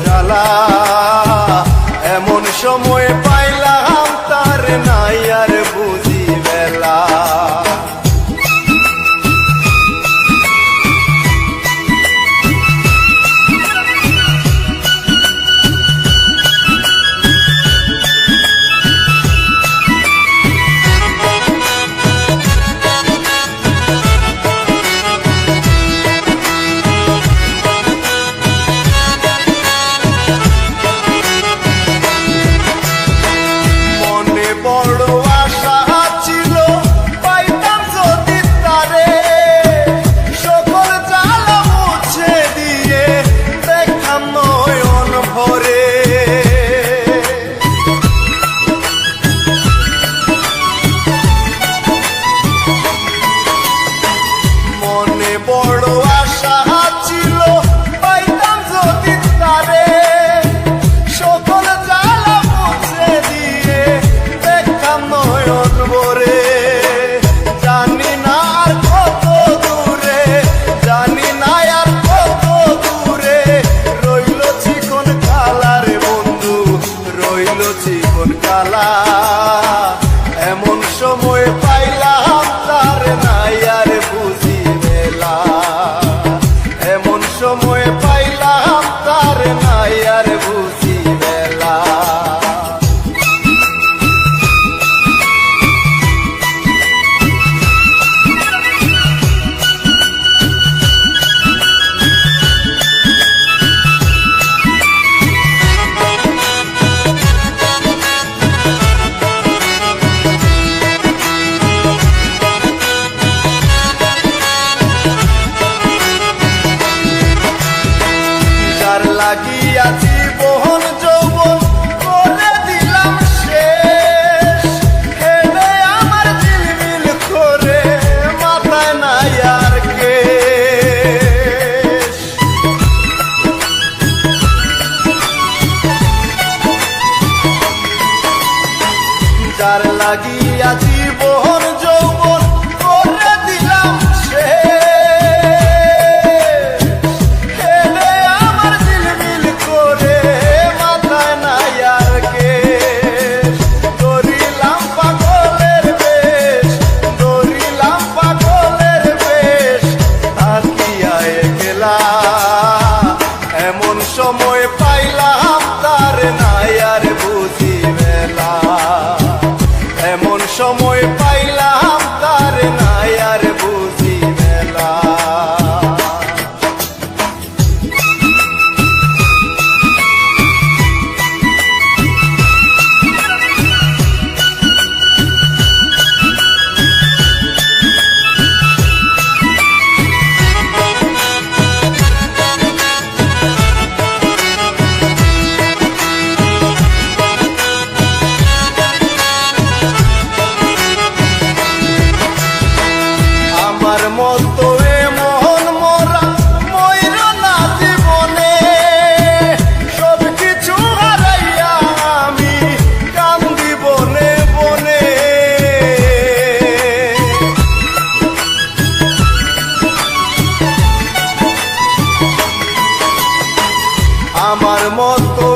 জ্বালা, এমন সময় পাইলাম তার নাই আর বুঝি বেলা। বড় আশা ছিল পাইতাম যদি তারে, সকল জ্বালা মুছে দিয়ে দেখতাম নয়ন ভরে। মনে বড় আশা ছিল পাইতাম যদি তারে, সকল জ্বালা মুছে দিয়ে নয়ন ভরে। জানি না আর কত দূরে, জানি না আর কত দূরে রইল চিকন কালা রে বন্ধু, রইল চিকন কালা। এমন সময় পাইলাম তার নাই আর বুঝি বেলা, এমন সময় পাইলাম তার নাই আর বুঝি বেলা। লাগিয়া জীবন যৌবন করে দিলাম শেষ, হেলে আমার ঝিলমিল করে মাথায় নাই আর কেশ। যার লাগিয়া জীবন যৌবন করে দিলাম শেষ, এমন সময় পাইলাম তার নাই আর বুঝি বেলা, এমন সময় পাইলাম তার নাই আর বুঝি বেলা। মতো এমন মরা মইর না জীবনে, সব কিছু হারাইয়া আমি কান্দি বনে বনে। আমার মতো